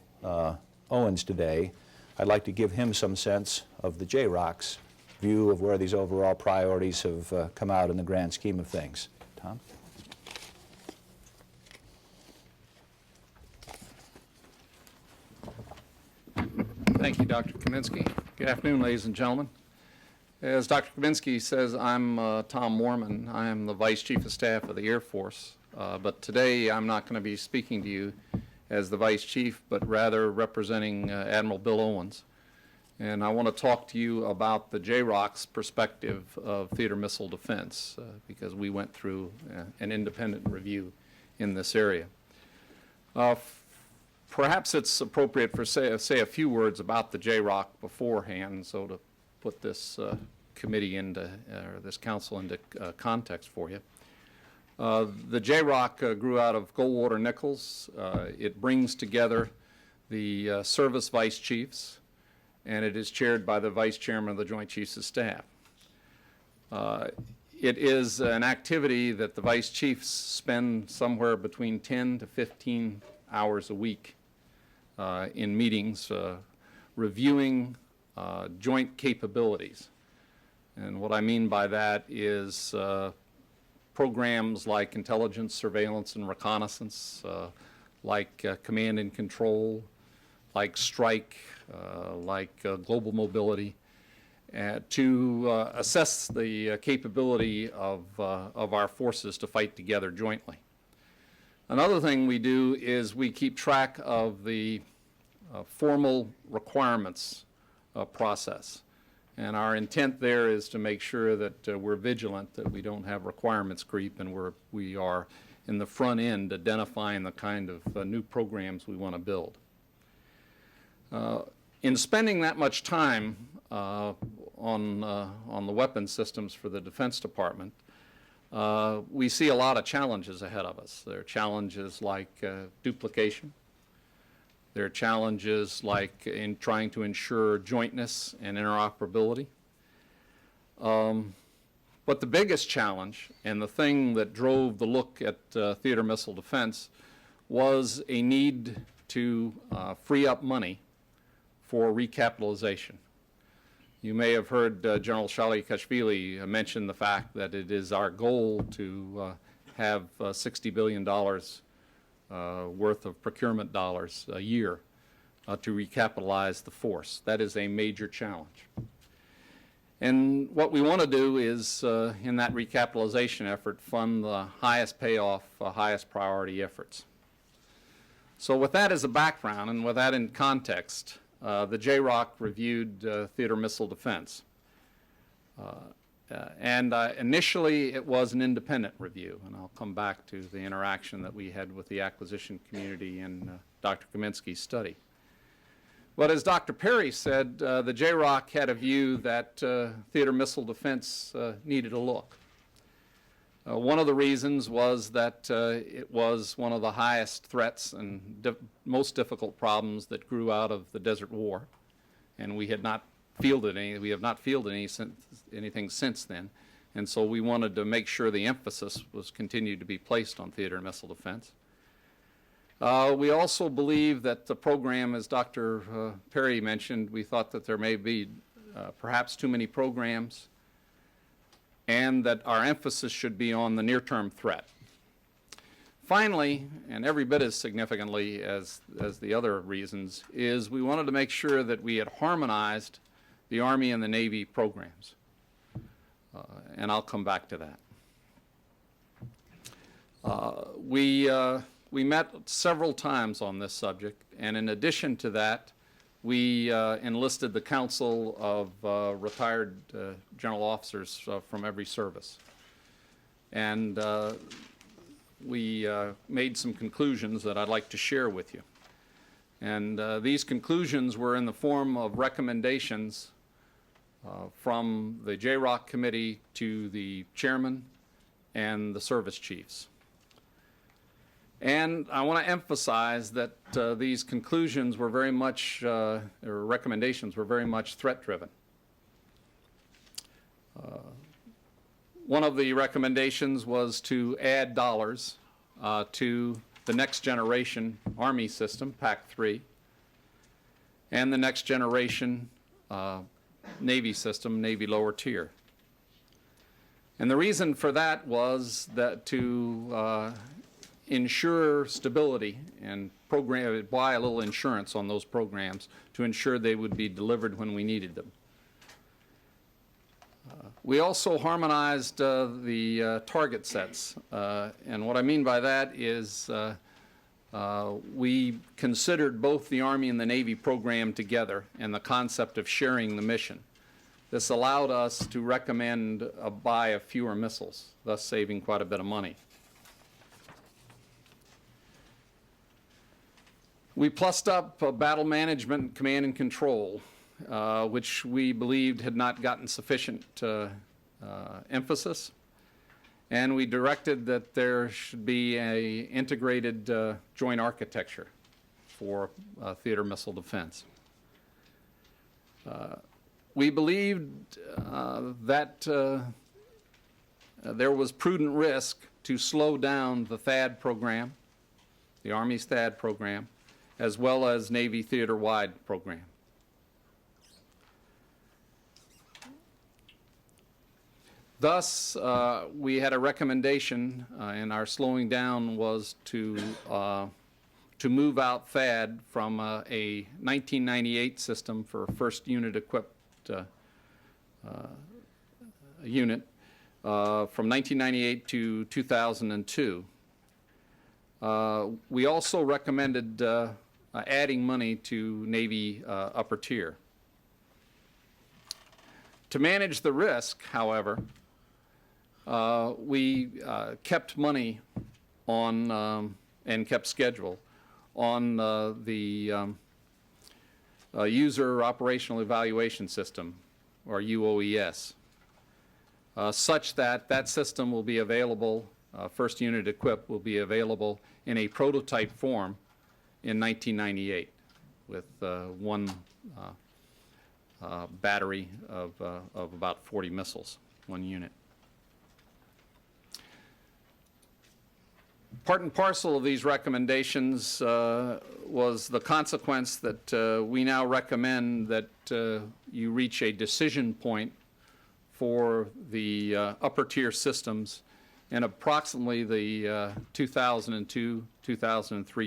[SPEAKER 4] Owens today, I'd like to give him some sense of the JROC's view of where these overall priorities have come out in the grand scheme of things. Tom?
[SPEAKER 5] Thank you, Dr. Kaminsky. Good afternoon, ladies and gentlemen. As Dr. Kaminsky says, I'm Tom Moorman. I am the Vice Chief of Staff of the Air Force. But today I'm not going to be speaking to you as the Vice Chief, but rather representing Admiral Bill Owens. And I want to talk to you about the JROC's perspective of theater missile defense, because we went through an independent review in this area. Perhaps it's appropriate for say a few words about the JROC beforehand, so to put this committee into, or this council into context for you. The JROC grew out of Goldwater Nichols. It brings together the service vice chiefs, and it is chaired by the vice chairman of the Joint Chiefs of Staff. It is an activity that the vice chiefs spend somewhere between 10 to 15 hours a week in meetings reviewing joint capabilities. And what I mean by that is programs like intelligence, surveillance, and reconnaissance, like command and control, like strike, like global mobility, to assess the capability of our forces to fight together jointly. Another thing we do is we keep track of the formal requirements process. And our intent there is to make sure that we're vigilant, that we don't have requirements creep, and we are in the front end identifying the kind of new programs we want to build. In spending that much time on the weapons systems for the Defense Department, we see a lot of challenges ahead of us. There are challenges like duplication. There are challenges like in trying to ensure jointness and interoperability. But the biggest challenge, and the thing that drove the look at theater missile defense, was a need to free up money for recapitalization. You may have heard General Shalikashvili mention the fact that it is our goal to have $60 billion worth of procurement dollars a year to recapitalize the force. That is a major challenge. And what we want to do is, in that recapitalization effort, fund the highest payoff, highest priority efforts. So with that as a background and with that in context, the JROC reviewed theater missile defense. Initially, it was an independent review, and I'll come back to the interaction that we had with the acquisition community in Dr. Kaminsky's study. But as Dr. Perry said, the JROC had a view that theater missile defense needed a look. One of the reasons was that it was one of the highest threats and most difficult problems that grew out of the Desert War, and we have not fielded anything since then, and so we wanted to make sure the emphasis was continued to be placed on theater and missile defense. We also believe that the program, as Dr. Perry mentioned, we thought that there may be perhaps too many programs, and that our emphasis should be on the near-term threat. Finally, and every bit as significantly as the other reasons, is we wanted to make sure that we had harmonized the Army and the Navy programs. And I'll come back to that. We met several times on this subject, and in addition to that, we enlisted the counsel of retired general officers from every service. And we made some conclusions that I'd like to share with you. And these conclusions were in the form of recommendations from the JROC committee to the chairman and the service chiefs. And I want to emphasize that these conclusions were very much, or recommendations were very much threat-driven. One of the recommendations was to add dollars to the next generation Army system, PAC-3, and the next generation Navy system, Navy lower tier. And the reason for that was that to ensure stability and buy a little insurance on those programs to ensure they would be delivered when we needed them. We also harmonized the target sets, and what I mean by that is we considered both the Army and the Navy program together and the concept of sharing the mission. This allowed us to recommend a buy of fewer missiles, thus saving quite a bit of money. We plussed up battle management, command and control, which we believed had not gotten sufficient emphasis. And we directed that there should be an integrated joint architecture for theater missile defense. We believed that there was prudent risk to slow down the THAAD program, the Army's THAAD program, as well as Navy theater-wide program. Thus, we had a recommendation, and our slowing down was to move out THAAD from a 1998 system for first unit equipped unit from 1998 to 2002. We also recommended adding money to Navy upper tier. To manage the risk, however, we kept money on and kept schedule on the User Operational Evaluation System, or UOES, such that that system will be available, first unit equipped will be available in a prototype form in 1998 with one battery of about 40 missiles, one unit. Part and parcel of these recommendations was the consequence that we now recommend that you reach a decision point for the upper tier systems in approximately the 2002-2003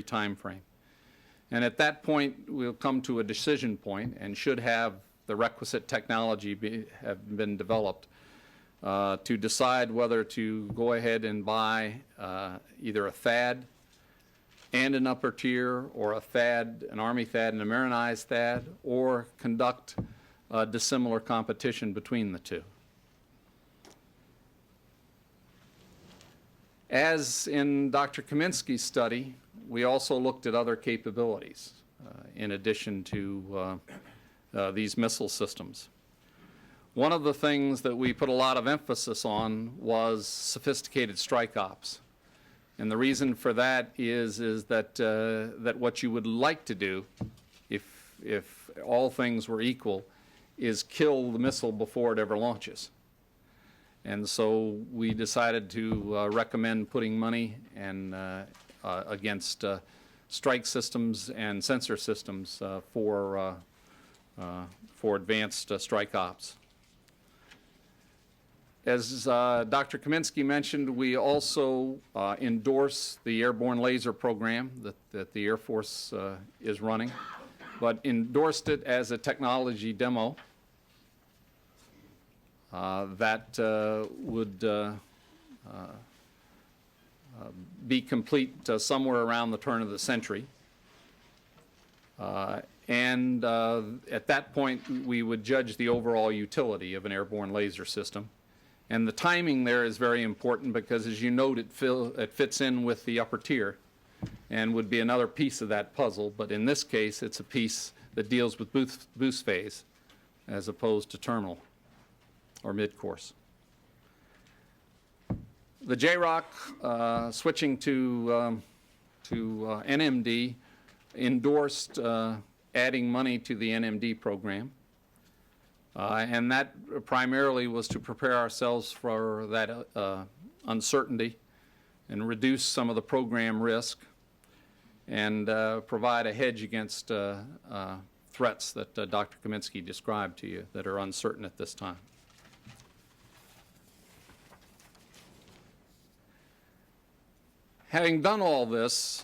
[SPEAKER 5] timeframe. And at that point, we'll come to a decision point and should have the requisite technology have been developed to decide whether to go ahead and buy either a THAAD and an upper tier, or a THAAD, an Army THAAD and a Marinized THAAD, or conduct dissimilar competition between the two. As in Dr. Kaminsky's study, we also looked at other capabilities in addition to these missile systems. One of the things that we put a lot of emphasis on was sophisticated strike ops. And the reason for that is that, that what you would like to do, if all things were equal, is kill the missile before it ever launches. And so we decided to recommend putting money and, against strike systems and sensor systems for advanced strike ops. As Dr. Kaminsky mentioned, we also endorse the airborne laser program that the Air Force is running, but endorsed it as a technology demo that would be complete somewhere around the turn of the century. And at that point, we would judge the overall utility of an airborne laser system. And the timing there is very important because, as you note, it fits in with the upper tier and would be another piece of that puzzle. But in this case, it's a piece that deals with boost phase as opposed to terminal or mid-course. The JROC, switching to NMD, endorsed adding money to the NMD program. And that primarily was to prepare ourselves for that uncertainty and reduce some of the program risk and provide a hedge against threats that Dr. Kaminsky described to you that are uncertain at this time. Having done all this,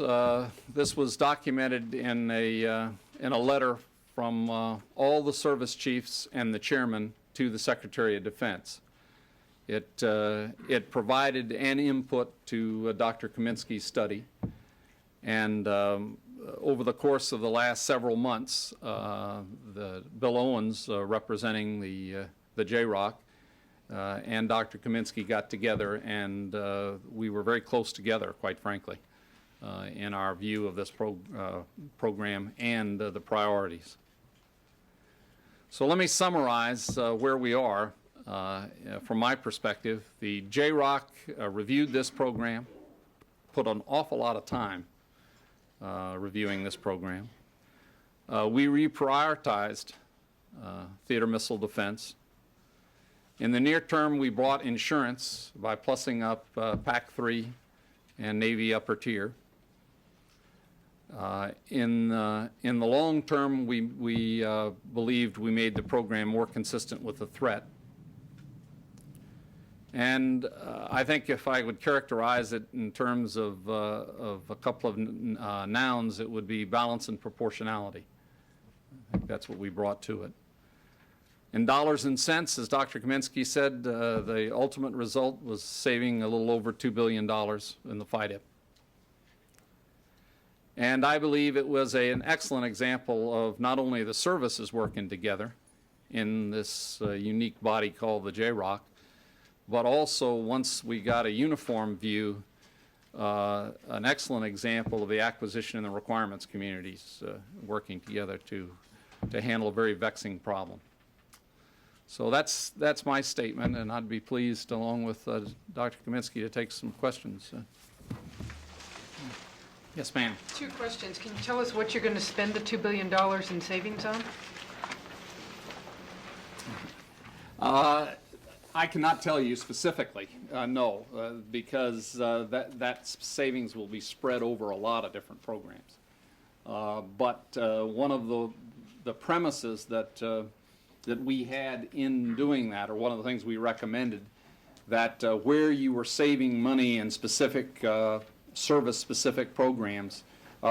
[SPEAKER 5] this was documented in a letter from all the service chiefs and the chairman to the Secretary of Defense. It provided an input to Dr. Kaminsky's study, and over the course of the last several months, Bill Owens, representing the JROC, and Dr. Kaminsky got together, and we were very close together, quite frankly, in our view of this program and the priorities. So let me summarize where we are. From my perspective, the JROC reviewed this program, put an awful lot of time reviewing this program. We reprioritized theater missile defense. In the near term, we brought insurance by plussing up PAC-3 and Navy upper tier. In the long term, we believed we made the program more consistent with the threat. And I think if I would characterize it in terms of a couple of nouns, it would be balance and proportionality. I think that's what we brought to it. In dollars and cents, as Dr. Kaminsky said, the ultimate result was saving a little over $2 billion in the FIDIP. And I believe it was an excellent example of not only the services working together in this unique body called the JROC, but also once we got a uniform view, an excellent example of the acquisition and the requirements communities working together to handle a very vexing problem. So that's my statement, and I'd be pleased, along with Dr. Kaminsky, to take some questions. Yes, ma'am.
[SPEAKER 6] 2 questions. Can you tell us what you're going to spend the $2 billion in savings on?
[SPEAKER 5] I cannot tell you specifically, no, because that savings will be spread over a lot of different programs. But one of the premises that we had in doing that, or one of the things we recommended, that where you were saving money in specific service-specific programs,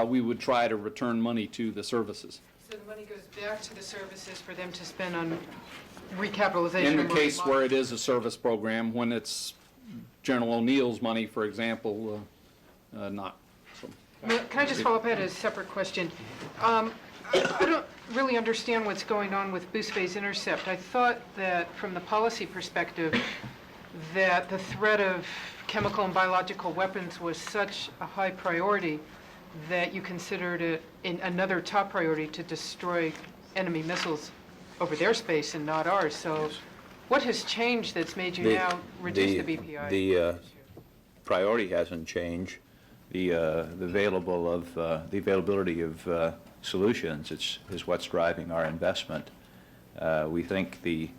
[SPEAKER 5] we would try to return money to the services.
[SPEAKER 6] So the money goes back to the services for them to spend on recapitalization?
[SPEAKER 5] In the case where it is a service program, when it's General O'Neill's money, for example, not. So.
[SPEAKER 6] Can I just follow up? I had a separate question. I don't really understand what's going on with boost phase intercept. I thought that from the policy perspective that the threat of chemical and biological weapons was such a high priority that you considered it another top priority to destroy enemy missiles over their space and not ours. So what has changed that's made you now reduce the BPI?
[SPEAKER 4] The priority hasn't changed. The availability of solutions is what's driving our investment. We think the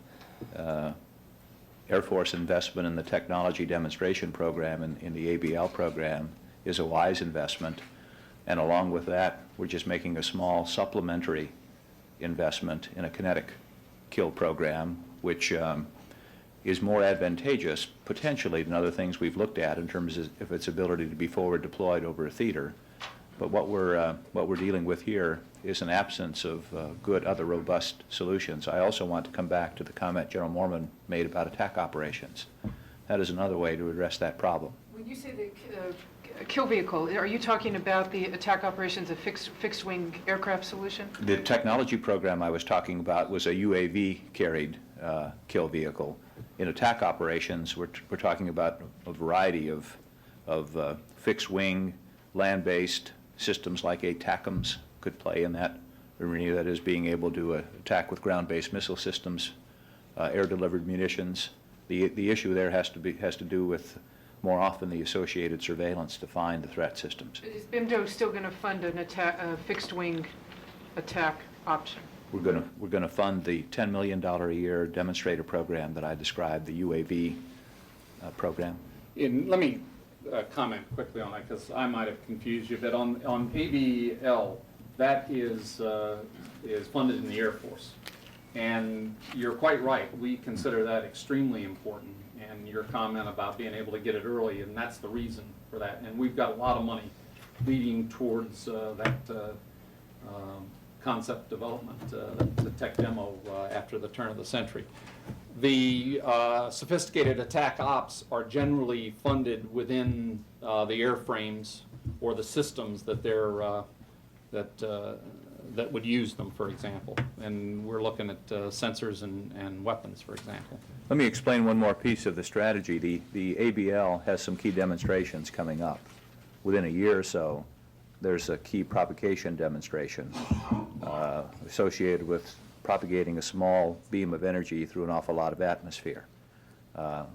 [SPEAKER 4] Air Force investment in the technology demonstration program in the ABL program is a wise investment, and along with that, we're just making a small supplementary investment in a kinetic kill program, which is more advantageous potentially than other things we've looked at in terms of its ability to be forward deployed over a theater. But what we're dealing with here is an absence of good other robust solutions. I also want to come back to the comment General Mormon made about attack operations. That is another way to address that problem.
[SPEAKER 6] When you say the kill vehicle, are you talking about the attack operations of fixed-wing aircraft solution?
[SPEAKER 4] The technology program I was talking about was a UAV-carried kill vehicle. In attack operations, we're talking about a variety of fixed-wing, land-based systems like ATACMS could play in that arena, that is, being able to attack with ground-based missile systems, air-delivered munitions. The issue there has to do with more often the associated surveillance to find the threat systems.
[SPEAKER 6] Is BIMDO still going to fund a fixed-wing attack option?
[SPEAKER 4] We're going to fund the $10 million a year demonstrator program that I described, the UAV program.
[SPEAKER 5] Let me comment quickly on that, because I might have confused you a bit. On ABL, that is funded in the Air Force. And you're quite right, we consider that extremely important. And your comment about being able to get it early, and that's the reason for that. And we've got a lot of money leading towards that concept development, the tech demo after the turn of the century. The sophisticated attack ops are generally funded within the airframes or the systems that they're that would use them, for example. And we're looking at sensors and weapons, for example.
[SPEAKER 4] Let me explain one more piece of the strategy. The ABL has some key demonstrations coming up. Within a year or so, there's a key propagation demonstration associated with propagating a small beam of energy through an awful lot of atmosphere.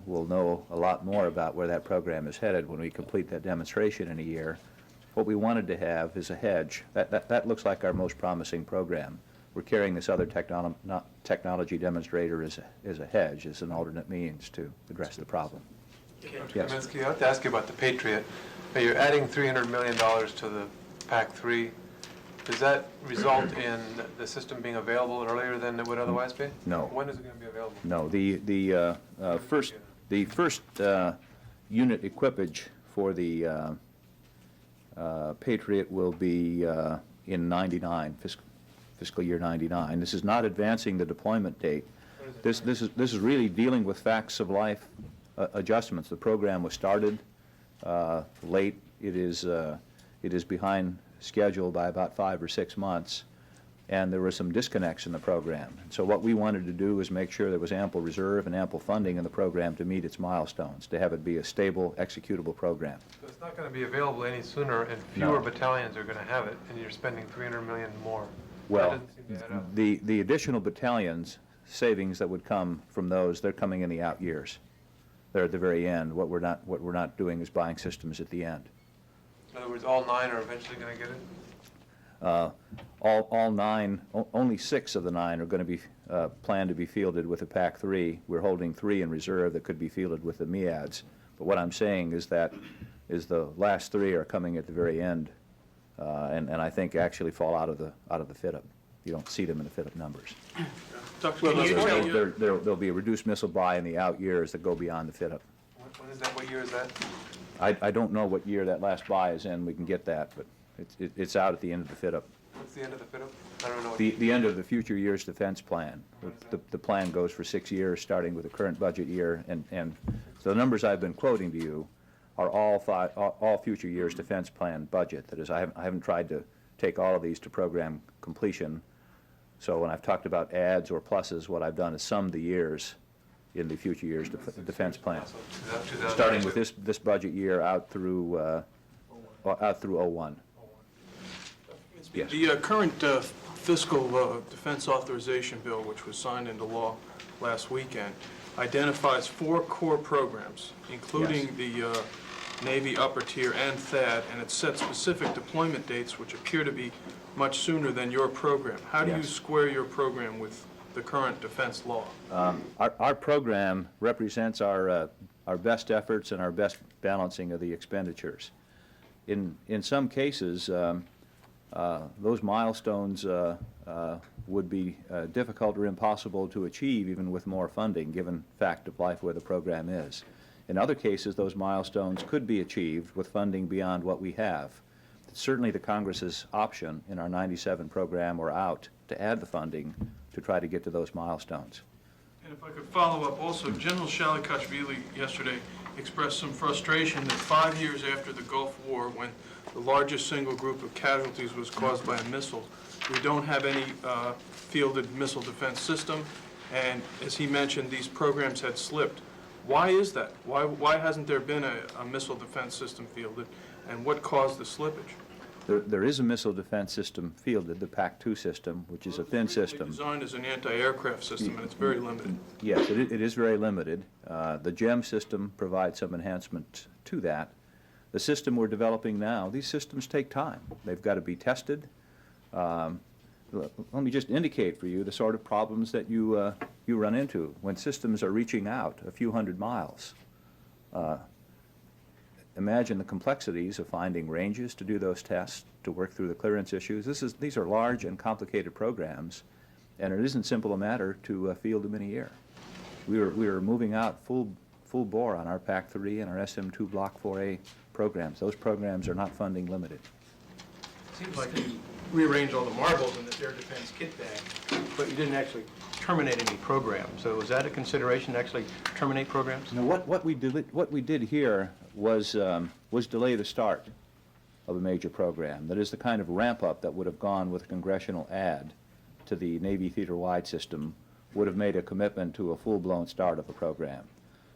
[SPEAKER 4] We'll know a lot more about where that program is headed when we complete that demonstration in a year. What we wanted to have is a hedge. That looks like our most promising program. We're carrying this other technology demonstrator as a hedge, as an alternate means to address the problem.
[SPEAKER 7] Dr.
[SPEAKER 4] Yes.
[SPEAKER 7] Kaminsky, I have to ask you about the Patriot. You're adding $300 million to the PAC-3. Does that result in the system being available earlier than it would otherwise be?
[SPEAKER 4] No.
[SPEAKER 7] When is it going to be available?
[SPEAKER 4] No, the first unit equipage for the Patriot will be in '99, fiscal year '99. This is not advancing the deployment date. This is really dealing with facts of life adjustments. The program was started late. It is behind schedule by about 5 or 6 months, and there were some disconnects in the program. So what we wanted to do was make sure there was ample reserve and ample funding in the program to meet its milestones, to have it be a stable, executable program.
[SPEAKER 7] So it's not going to be available any sooner, and fewer battalions are going to have it, and you're spending $300 million more.
[SPEAKER 4] Well,
[SPEAKER 7] That doesn't seem to add up.
[SPEAKER 4] the additional battalions, savings that would come from those, they're coming in the out years. They're at the very end. What we're not doing is buying systems at the end.
[SPEAKER 7] In other words, all 9 are eventually going to get it?
[SPEAKER 4] All 9, only 6 of the 9 are going to be planned to be fielded with the PAC-3. We're holding 3 in reserve that could be fielded with the MEADS. But what I'm saying is that the last 3 are coming at the very end, and I think actually fall out of the fit-up. You don't see them in the fit-up numbers.
[SPEAKER 7] Dr. Can you tell you?
[SPEAKER 4] There'll be a reduced missile buy in the out years that go beyond the fit-up.
[SPEAKER 7] When is that? What year is that?
[SPEAKER 4] I don't know what year that last buy is in. We can get that, but it's out at the end of the fit-up.
[SPEAKER 7] What's the end of the fit-up? I don't know.
[SPEAKER 4] The end of the future years defense plan. The plan goes for 6 years, starting with the current budget year, and so the numbers I've been quoting to you are all future years defense plan budget. That is, I haven't tried to take all of these to program completion. So when I've talked about adds or pluses, what I've done is summed the years in the future years defense plan, starting with this budget year out through 01. Yes.
[SPEAKER 8] The current fiscal defense authorization bill, which was signed into law last weekend, identifies 4 core programs, including the Navy upper tier and THAAD, and it sets specific deployment dates which appear to be much sooner than your program. How do you square your program with the current defense law?
[SPEAKER 4] Our program represents our best efforts and our best balancing of the expenditures. In some cases, those milestones would be difficult or impossible to achieve even with more funding, given fact of life where the program is. In other cases, those milestones could be achieved with funding beyond what we have. The certainly the Congress's option in our 97 program or out to add the funding to try to get to those milestones.
[SPEAKER 8] And if I could follow up also, General Shalikashvili yesterday expressed some frustration that 5 years after the Gulf War, when the largest single group of casualties was caused by a missile, we don't have any fielded missile defense system, and as he mentioned, these programs had slipped. Why is that? Why hasn't there been a missile defense system fielded, and what caused the slippage?
[SPEAKER 4] There is a missile defense system fielded, the PAC-2 system, which is a thin system.
[SPEAKER 8] It's designed as an anti-aircraft system, and it's very limited.
[SPEAKER 4] Yes, it is very limited. The GEM system provides some enhancement to that. The system we're developing now, these systems take time. They've got to be tested. Let me just indicate for you the sort of problems that you run into when systems are reaching out a few hundred miles. Imagine the complexities of finding ranges to do those tests, to work through the clearance issues. These are large and complicated programs, and it isn't simple a matter to field them in a year. We were moving out full bore on our PAC-3 and our SM-2 Block 4A programs. Those programs are not funding limited.
[SPEAKER 2] Seems like you rearranged all the marbles in this air defense kit bag, but you didn't actually terminate any programs. So was that a consideration to actually terminate programs?
[SPEAKER 4] Now, what we did here was delay the start of a major program. That is the kind of ramp-up that would have gone with a congressional add to the Navy theater-wide system would have made a commitment to a full-blown start of a program.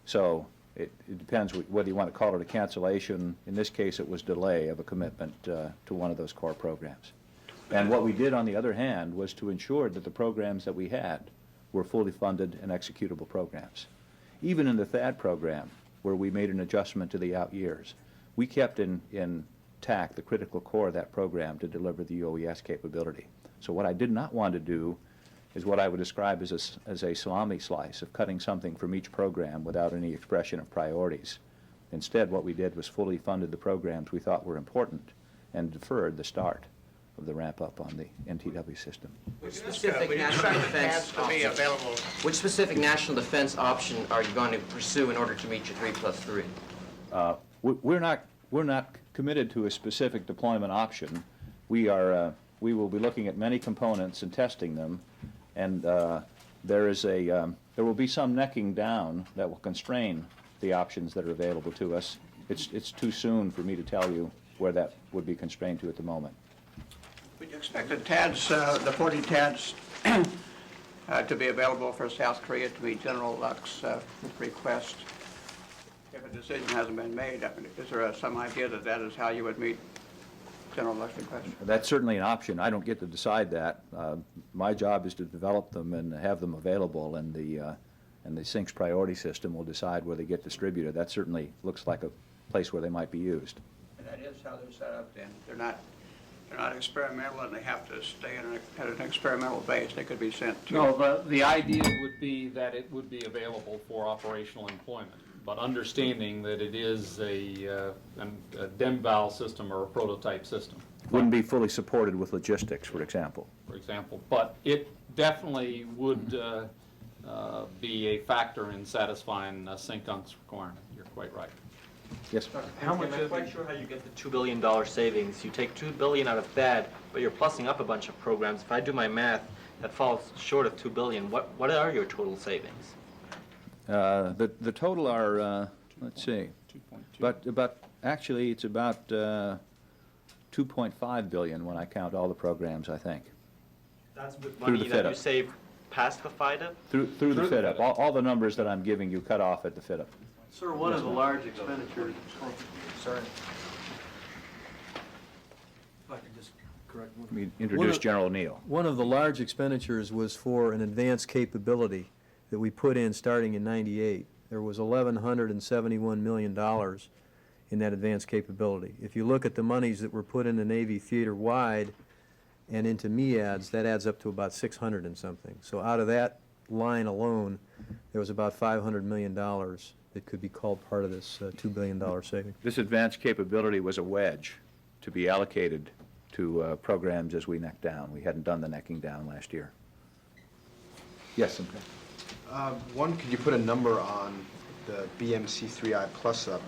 [SPEAKER 4] So it depends whether you want to call it a cancellation. In this case, it was delay of a commitment to one of those core programs. And what we did, on the other hand, was to ensure that the programs that we had were fully funded and executable programs. Even in the THAAD program, where we made an adjustment to the out years, we kept intact the critical core of that program to deliver the UOES capability. So what I did not want to do is what I would describe as a salami slice of cutting something from each program without any expression of priorities. Instead, what we did was fully funded the programs we thought were important and deferred the start of the ramp-up on the NTW system.
[SPEAKER 9] Which specific national defense option are you going to pursue in order to meet your 3+3?
[SPEAKER 4] We're not committed to a specific deployment option. We will be looking at many components and testing them, and there will be some necking down that will constrain the options that are available to us. It's too soon for me to tell you where that would be constrained to at the moment.
[SPEAKER 10] Would you expect the TADS, the 40 TADS to be available for South Korea to meet General Luck's request? If a decision hasn't been made, I mean, is there some idea that that is how you would meet General Luck's request?
[SPEAKER 4] That's certainly an option. I don't get to decide that. My job is to develop them and have them available, and the SYNCS priority system will decide where they get distributed. That certainly looks like a place where they might be used.
[SPEAKER 10] And that is how they're set up then. They're not experimental, and they have to stay at an experimental base. They could be sent to...
[SPEAKER 5] No, the idea would be that it would be available for operational employment, but understanding that it is a DEMVAL system or a prototype system.
[SPEAKER 4] Wouldn't be fully supported with logistics, for example.
[SPEAKER 5] But it definitely would be a factor in satisfying SYNCS requirement. You're quite right.
[SPEAKER 4] Yes.
[SPEAKER 11] How much? I'm not quite sure how you get the $2 billion savings. You take $2 billion out of THAAD, but you're plussing up a bunch of programs. If I do my math, that falls short of $2 billion. What are your total savings?
[SPEAKER 4] The total are let's see, but actually it's about 2.5 billion when I count all the programs. I think.
[SPEAKER 11] That's with money that you save past the FIDA?
[SPEAKER 4] Through the fit-up. All the numbers that I'm giving you cut off at the fit-up.
[SPEAKER 2] Sir, one of the large expenditures... Sorry. If I could just correct one.
[SPEAKER 4] Let me introduce General Neal.
[SPEAKER 12] One of the large expenditures was for an advanced capability that we put in starting in '98. There was $1,171 million in that advanced capability. If you look at the monies that were put into Navy theater-wide and into MEADS, that adds up to about 600 and something. So out of that line alone, there was about $500 million that could be called part of this $2 billion saving.
[SPEAKER 4] This advanced capability was a wedge to be allocated to programs as we neck down. We hadn't done the necking down last year. Yes, okay.
[SPEAKER 13] One, could you put a number on the BMC-3I plus up